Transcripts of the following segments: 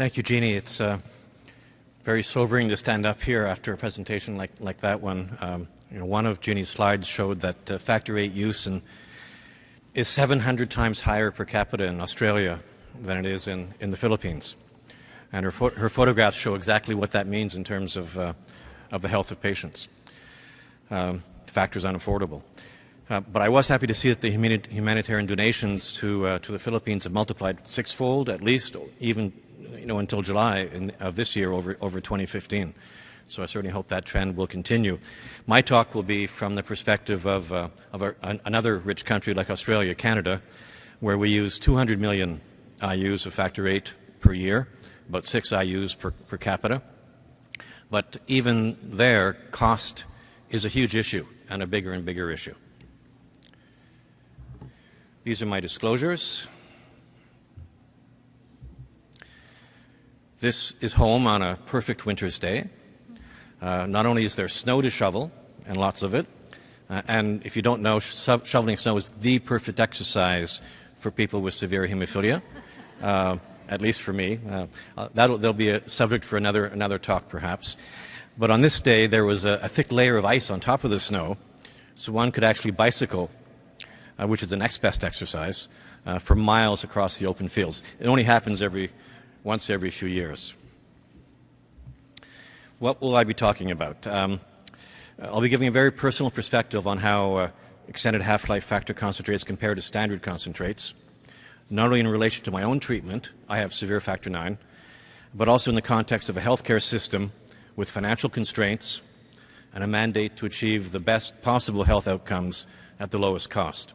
Thank you, Jeannie. It's very sobering to stand up here after a presentation like that one. One of Jeannie's slides showed that factor VIII use is 700 times higher per capita in Australia than it is in the Philippines. And her photographs show exactly what that means in terms of the health of patients. Factors unaffordable. But I was happy to see that the humanitarian donations to the Philippines have multiplied sixfold, at least, even until July of this year over 2015. So I certainly hope that trend will continue. My talk will be from the perspective of another rich country like Australia, Canada, where we use 200 million IUs of factor VIII per year, about 6 IUs per capita. But even there, cost is a huge issue and a bigger and bigger issue. These are my disclosures. This is home on a perfect winter's day. Not only is there snow to shovel, and lots of it, and if you don't know, shoveling snow is the perfect exercise for people with severe hemophilia, at least for me. That'll be a subject for another talk, perhaps. But on this day, there was a thick layer of ice on top of the snow, so one could actually bicycle, which is the next best exercise, for miles across the open fields. It only happens once every few years. What will I be talking about? I'll be giving a very personal perspective on how extended half-life factor concentrates compare to standard concentrates, not only in relation to my own treatment, I have severe factor IX, but also in the context of a healthcare system with financial constraints and a mandate to achieve the best possible health outcomes at the lowest cost.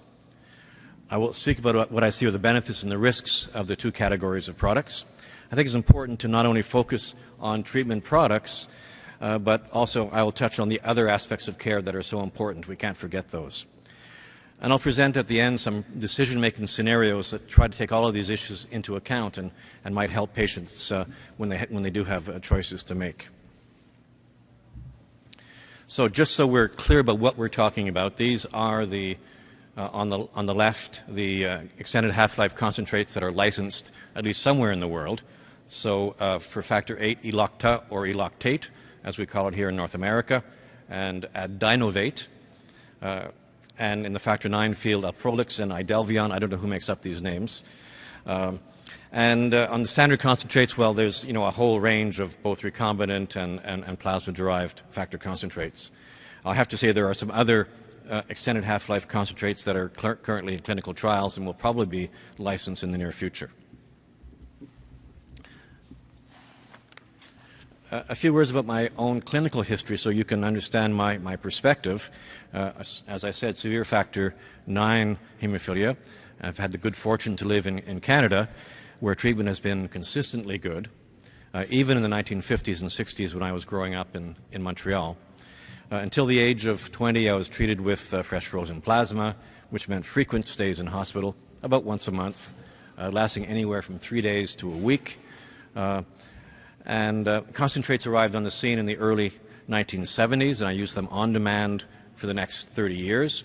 I will speak about what I see are the benefits and the risks of the two categories of products. I think it's important to not only focus on treatment products, but also I will touch on the other aspects of care that are so important. We can't forget those. And I'll present at the end some decision-making scenarios that try to take all of these issues into account and might help patients when they do have choices to make. So just so we're clear about what we're talking about, these are on the left, the extended half-life concentrates that are licensed at least somewhere in the world. So for factor VIII, Elocta or Eloctate, as we call it here in North America, and Dinovate, and in the factor IX field, Alprolix and Idelvion. I don't know who makes up these names. And on the standard concentrates, well, there's a whole range of both recombinant and plasma-derived factor concentrates. I'll have to say there are some other extended half-life concentrates that are currently in clinical trials and will probably be licensed in the near future. A few words about my own clinical history so you can understand my perspective. As I said, severe factor IX hemophilia. I've had the good fortune to live in Canada, where treatment has been consistently good, even in the 1950s and 60s when I was growing up in Montreal. Until the age of 20, I was treated with fresh frozen plasma, which meant frequent stays in hospital, about once a month, lasting anywhere from 3 days to a week. And concentrates arrived on the scene in the early 1970s, and I used them on demand for the next 30 years.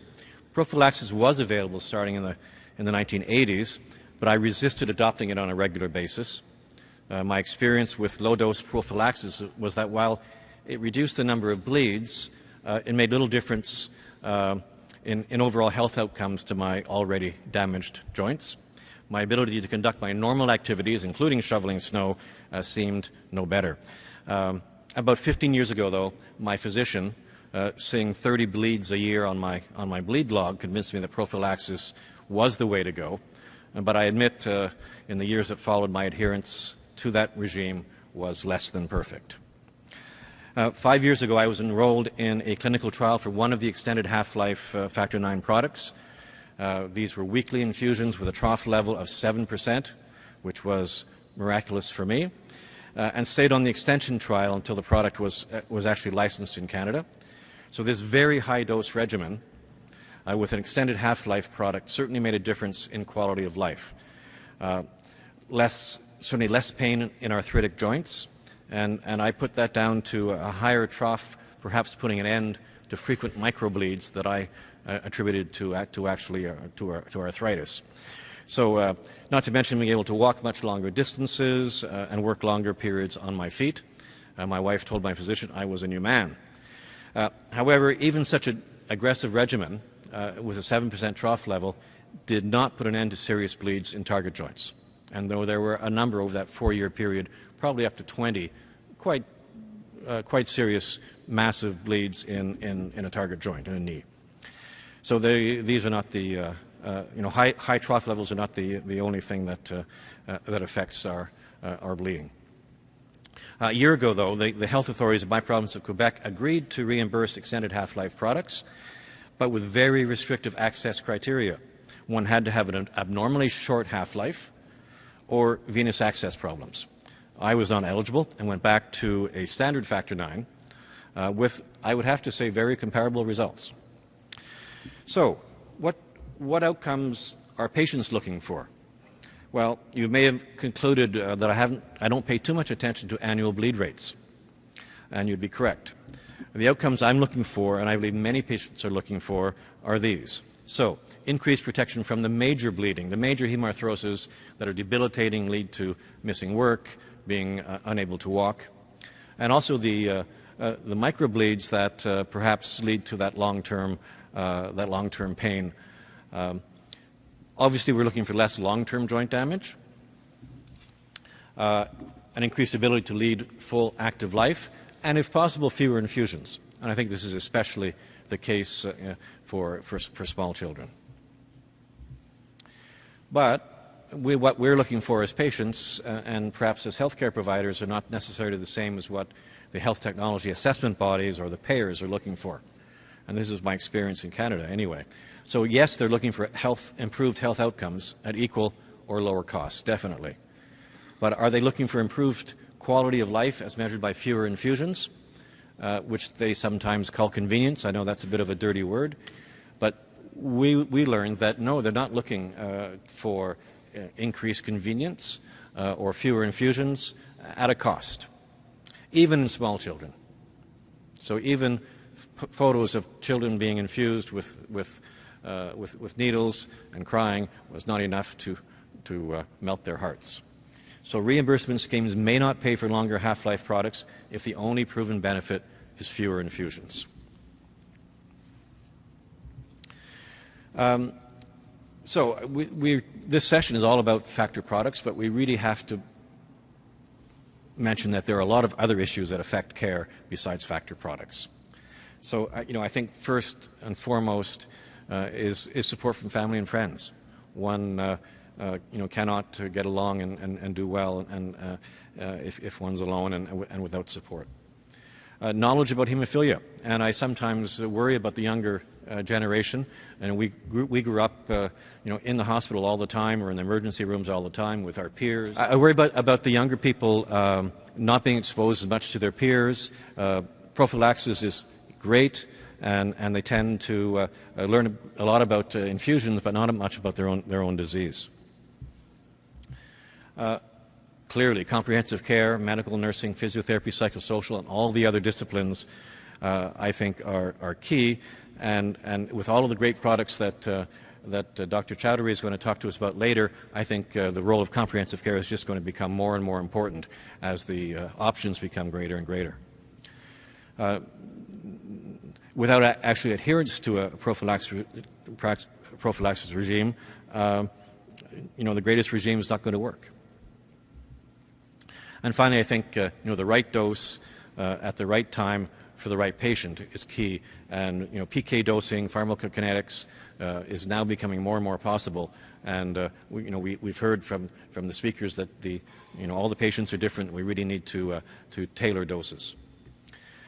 Prophylaxis was available starting in the 1980s, but I resisted adopting it on a regular basis. My experience with low-dose prophylaxis was that while it reduced the number of bleeds, it made little difference in overall health outcomes to my already damaged joints. My ability to conduct my normal activities, including shoveling snow, seemed no better. About 15 years ago, though, my physician, seeing 30 bleeds a year on my bleed log, convinced me that prophylaxis was the way to go. But I admit, in the years that followed, my adherence to that regime was less than perfect. 5 years ago, I was enrolled in a clinical trial for one of the extended half-life factor IX products. These were weekly infusions with a trough level of 7%, which was miraculous for me, and stayed on the extension trial until the product was actually licensed in Canada. So this very high-dose regimen with an extended half-life product certainly made a difference in quality of life. Certainly less pain in arthritic joints, and I put that down to a higher trough, perhaps putting an end to frequent microbleeds that I attributed to arthritis. So not to mention being able to walk much longer distances and work longer periods on my feet. My wife told my physician I was a new man. However, even such an aggressive regimen with a 7% trough level did not put an end to serious bleeds in target joints. And though there were a number over that 4-year period, probably up to 20, quite serious, massive bleeds in a target joint, in a knee. So these are not the, high trough levels are not the only thing that affects our bleeding. A year ago, though, the health authorities of my province of Quebec agreed to reimburse extended half-life products, but with very restrictive access criteria. One had to have an abnormally short half-life or venous access problems. I was not eligible and went back to a standard factor 9 with, I would have to say, very comparable results. So, what outcomes are patients looking for? Well, you may have concluded that I don't pay too much attention to annual bleed rates, and you'd be correct. The outcomes I'm looking for, and I believe many patients are looking for, are these. So, increased protection from the major bleeding, the major hemarthrosis that are debilitating, lead to missing work, being unable to walk, and also the microbleeds that perhaps lead to that long-term pain. Obviously, we're looking for less long-term joint damage, an increased ability to lead full active life, and if possible, fewer infusions. And I think this is especially the case for small children. But what we're looking for as patients and perhaps as healthcare providers are not necessarily the same as what the health technology assessment bodies or the payers are looking for. And this is my experience in Canada anyway. So yes, they're looking for improved health outcomes at equal or lower cost, definitely. But are they looking for improved quality of life as measured by fewer infusions, which they sometimes call convenience? I know that's a bit of a dirty word. But we learned that no, they're not looking for increased convenience or fewer infusions at a cost, even in small children. So even photos of children being infused with needles and crying was not enough to melt their hearts. So reimbursement schemes may not pay for longer half-life products if the only proven benefit is fewer infusions. So this session is all about factor products, but we really have to mention that there are a lot of other issues that affect care besides factor products. So, I think first and foremost is support from family and friends. One, cannot get along and do well if one's alone and without support. Knowledge about hemophilia, and I sometimes worry about the younger generation. And we grew up, in the hospital all the time or in the emergency rooms all the time with our peers. I worry about the younger people not being exposed as much to their peers. Prophylaxis is great, and they tend to learn a lot about infusions, but not much about their own disease. Clearly, comprehensive care, medical, nursing, physiotherapy, psychosocial, and all the other disciplines, I think, are key. And with all of the great products that Dr. Chowdhury is going to talk to us about later, I think the role of comprehensive care is just going to become more and more important as the options become greater and greater. Without actually adherence to a prophylaxis regime, the greatest regime is not going to work. And finally, I think the right dose at the right time for the right patient is key. And PK dosing, pharmacokinetics is now becoming more and more possible. And we've heard from the speakers that all the patients are different. We really need to tailor doses.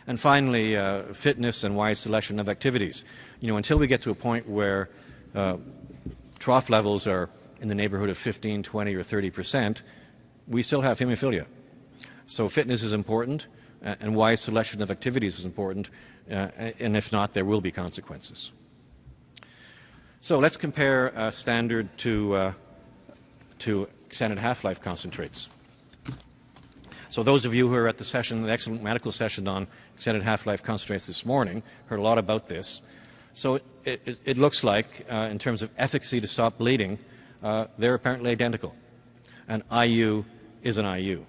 And finally, fitness and wise selection of activities. Until we get to a point where trough levels are in the neighborhood of 15, 20, or 30%, we still have hemophilia. So fitness is important, and wise selection of activities is important, and if not, there will be consequences. So let's compare standard to extended half-life concentrates. So those of you who are at the session, the excellent medical session on extended half-life concentrates this morning, heard a lot about this. So it looks like, in terms of efficacy to stop bleeding, they're apparently identical. And IU is an IU.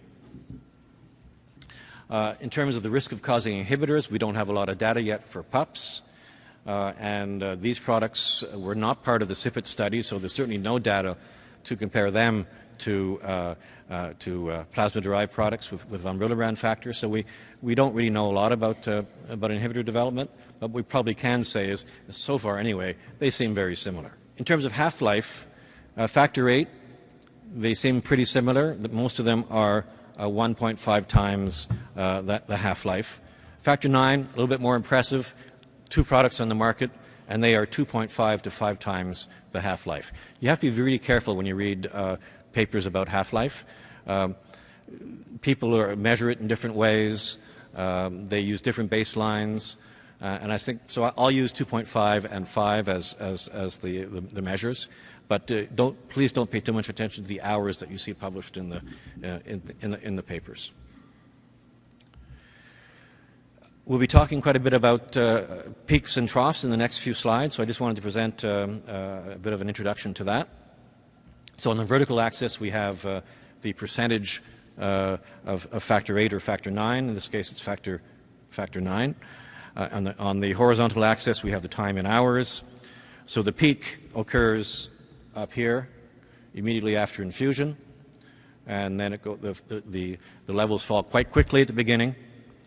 In terms of the risk of causing inhibitors, we don't have a lot of data yet for pups. And these products were not part of the CIPIT study, so there's certainly no data to compare them to plasma-derived products with von Willebrand factors. So we don't really know a lot about inhibitor development, but what we probably can say is, so far anyway, they seem very similar. In terms of half-life, factor 8, they seem pretty similar. Most of them are 1.5 times the half-life. Factor 9, a little bit more impressive. 2 products on the market, and they are 2.5 to 5 times the half-life. You have to be really careful when you read papers about half-life. People measure it in different ways. They use different baselines. And I think, so I'll use 2.5 and 5 as the measures. But please don't pay too much attention to the hours that you see published in the papers. We'll be talking quite a bit about peaks and troughs in the next few slides, so I just wanted to present a bit of an introduction to that. So on the vertical axis, we have the percentage of factor 8 or factor 9. In this case, it's factor 9. On the horizontal axis, we have the time in hours. So the peak occurs up here immediately after infusion, and then the levels fall quite quickly at the beginning.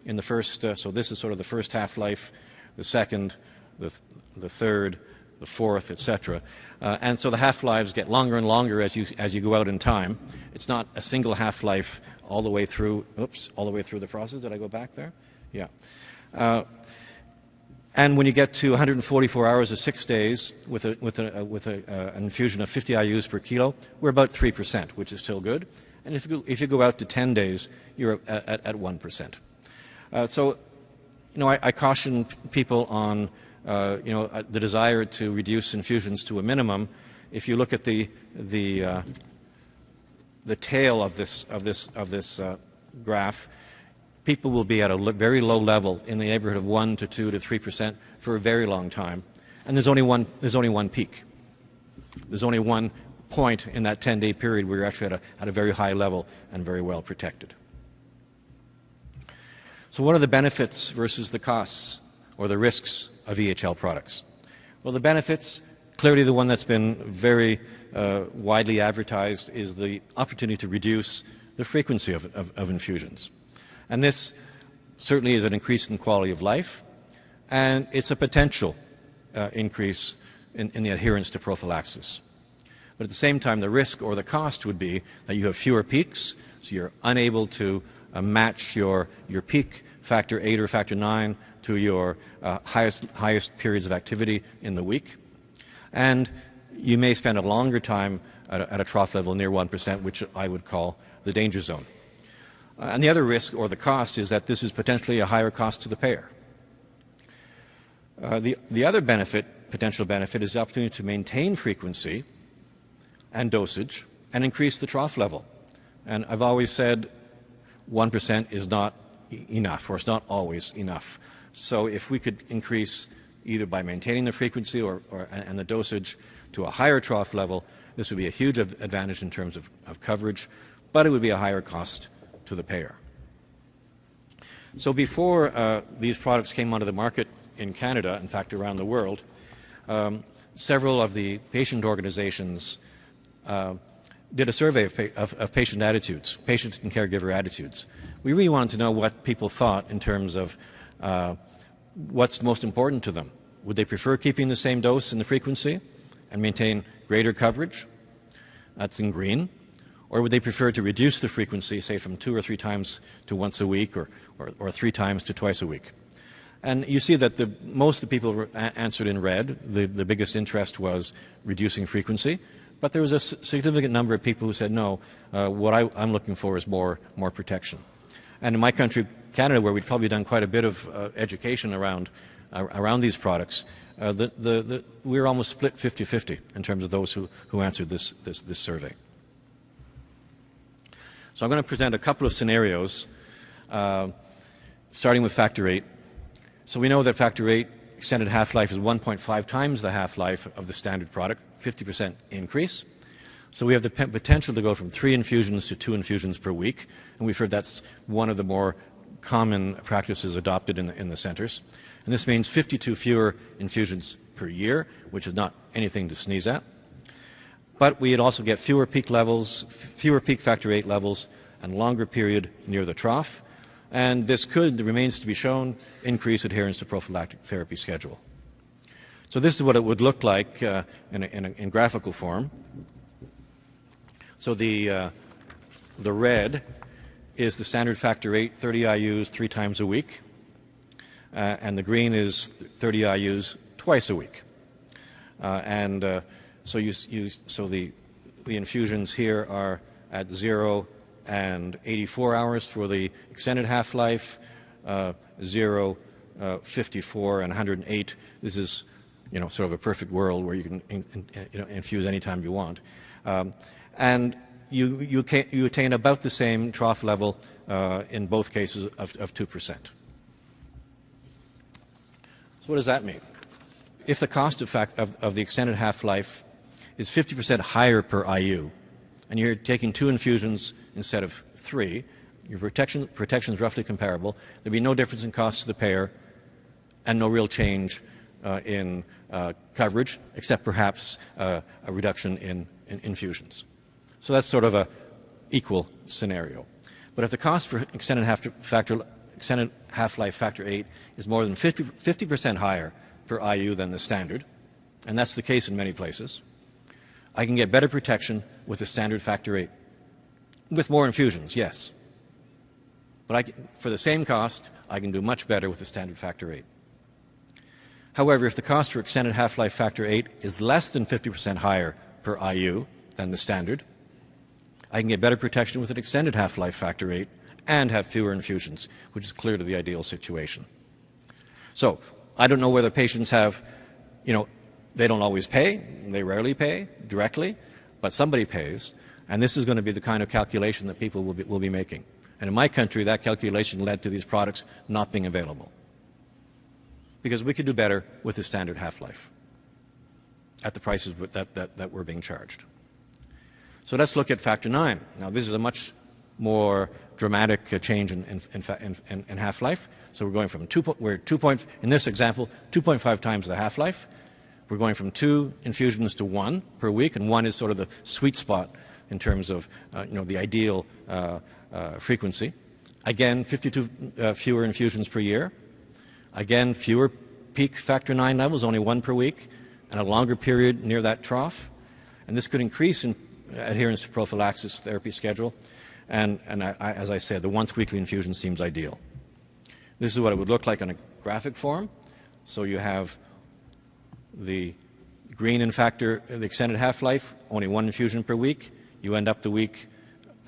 In the first, so this is sort of the first half-life, the second, the third, the fourth, etc. And so the half-lives get longer and longer as you go out in time. It's not a single half-life all the way through. Oops, all the way through the process. Did I go back there? Yeah. And when you get to 144 hours or 6 days with an infusion of 50 IUs per kilo, we're about 3%, which is still good. And if you go out to 10 days, you're at 1%. So, I caution people on, the desire to reduce infusions to a minimum. If you look at the tail of this graph, people will be at a very low level in the neighborhood of 1 to 2 to 3% for a very long time, and there's only one peak. There's only one point in that 10-day period where you're actually at a very high level and very well protected. So what are the benefits versus the costs or the risks of EHL products? Well, the benefits, clearly the one that's been very widely advertised is the opportunity to reduce the frequency of infusions. And this certainly is an increase in quality of life, and it's a potential increase in the adherence to prophylaxis. But at the same time, the risk or the cost would be that you have fewer peaks, so you're unable to match your peak factor 8 or factor 9 to your highest periods of activity in the week. And you may spend a longer time at a trough level near 1%, which I would call the danger zone. And the other risk or the cost is that this is potentially a higher cost to the payer. The other potential benefit is the opportunity to maintain frequency and dosage and increase the trough level. And I've always said 1% is not enough, or it's not always enough. So if we could increase either by maintaining the frequency and the dosage to a higher trough level, this would be a huge advantage in terms of coverage, but it would be a higher cost to the payer. So before these products came onto the market in Canada, in fact around the world, several of the patient organizations did a survey of patient attitudes, patient and caregiver attitudes. We really wanted to know what people thought in terms of what's most important to them. Would they prefer keeping the same dose and the frequency and maintain greater coverage? That's in green. Or would they prefer to reduce the frequency, say from 2 or 3 times to once a week or 3 times to twice a week? And you see that most of the people answered in red. The biggest interest was reducing frequency. But there was a significant number of people who said, no, what I'm looking for is more protection. And in my country, Canada, where we've probably done quite a bit of education around these products, we're almost split 50-50 in terms of those who answered this survey. So I'm going to present a couple of scenarios, starting with factor 8. So we know that factor 8 extended half-life is 1.5 times the half-life of the standard product, 50% increase. So we have the potential to go from 3 infusions to 2 infusions per week, and we've heard that's one of the more common practices adopted in the centers. And this means 52 fewer infusions per year, which is not anything to sneeze at. But we'd also get fewer peak levels, fewer peak factor VIII levels, and longer period near the trough. And this could, remains to be shown, increase adherence to prophylactic therapy schedule. So this is what it would look like in graphical form. So the red is the standard factor VIII, 30 IUs 3 times a week, and the green is 30 IUs twice a week. So the infusions here are at 0 and 84 hours for the extended half-life, 0, 54, and 108. This is, sort of a perfect world where you can infuse anytime you want. And you attain about the same trough level in both cases of 2%. So what does that mean? If the cost of the extended half-life is 50% higher per IU, and you're taking 2 infusions instead of 3, your protection is roughly comparable. There'd be no difference in cost to the payer and no real change in coverage, except perhaps a reduction in infusions. So that's sort of a equal scenario. But if the cost for extended half-life factor VIII is more than 50% higher per IU than the standard, and that's the case in many places, I can get better protection with the standard factor VIII. With more infusions, yes. But for the same cost, I can do much better with the standard factor VIII. However, if the cost for extended half-life factor VIII is less than 50% higher per IU than the standard, I can get better protection with an extended half-life factor VIII and have fewer infusions, which is clear to the ideal situation. So I don't know whether patients have, they don't always pay, they rarely pay directly, but somebody pays, and this is going to be the kind of calculation that people will be making. And in my country, that calculation led to these products not being available, because we could do better with the standard half-life at the prices that we're being charged. So let's look at factor IX. Now, this is a much more dramatic change in half-life. So we're going from in this example, 2.5 times the half-life. We're going from 2 infusions to 1 per week, and 1 is sort of the sweet spot in terms of the ideal frequency. Again, 52 fewer infusions per year. Again, fewer peak factor IX levels, only 1 per week, and a longer period near that trough. And this could increase in adherence to prophylaxis therapy schedule. And as I said, the once-weekly infusion seems ideal. This is what it would look like in a graphic form. So you have the green in factor, the extended half-life, only 1 infusion per week. You end up the week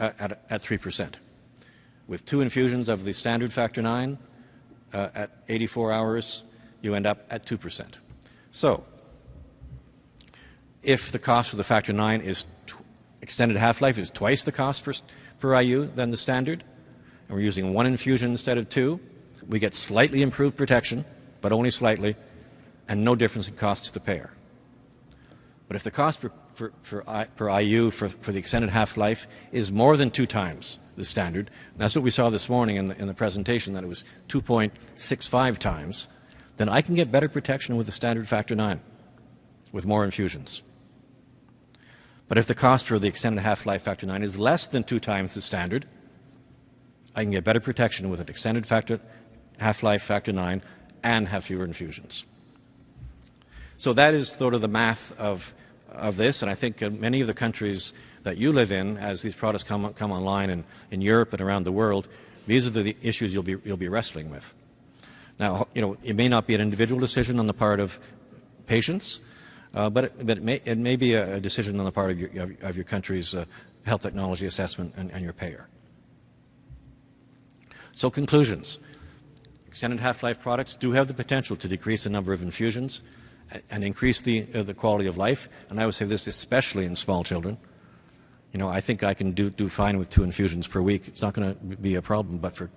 at 3%. With 2 infusions of the standard factor IX at 84 hours, you end up at 2%. So if the cost for the factor IX is extended half-life is twice the cost per IU than the standard, and we're using 1 infusion instead of 2, we get slightly improved protection, but only slightly, and no difference in cost to the payer. But if the cost per IU for the extended half-life is more than 2 times the standard, that's what we saw this morning in the presentation, that it was 2.65 times, then I can get better protection with the standard factor IX with more infusions. But if the cost for the extended half-life factor IX is less than 2 times the standard, I can get better protection with an extended half-life factor IX and have fewer infusions. So that is sort of the math of this, and I think many of the countries that you live in, as these products come online in Europe and around the world, these are the issues you'll be wrestling with. Now, it may not be an individual decision on the part of patients, but it may be a decision on the part of your country's health technology assessment and your payer. So conclusions. Extended half-life products do have the potential to decrease the number of infusions and increase the quality of life, and I would say this especially in small children. I think I can do fine with 2 infusions per week. It's not going to be a problem, but for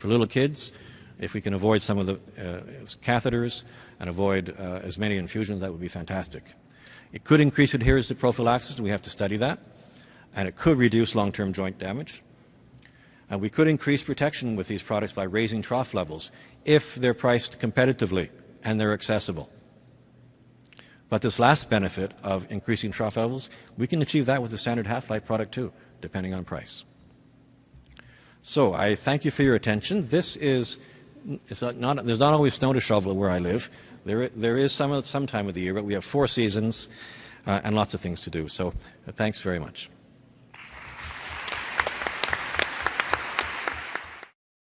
little kids, if we can avoid some of the catheters and avoid as many infusions, that would be fantastic. It could increase adherence to prophylaxis, and we have to study that. and it could reduce long-term joint damage. And we could increase protection with these products by raising trough levels if they're priced competitively and they're accessible. But this last benefit of increasing trough levels, we can achieve that with the standard half-life product too, depending on price. So I thank you for your attention. There's not always snow to shovel where I live. There is some time of the year, but we have 4 seasons and lots of things to do. So thanks very much.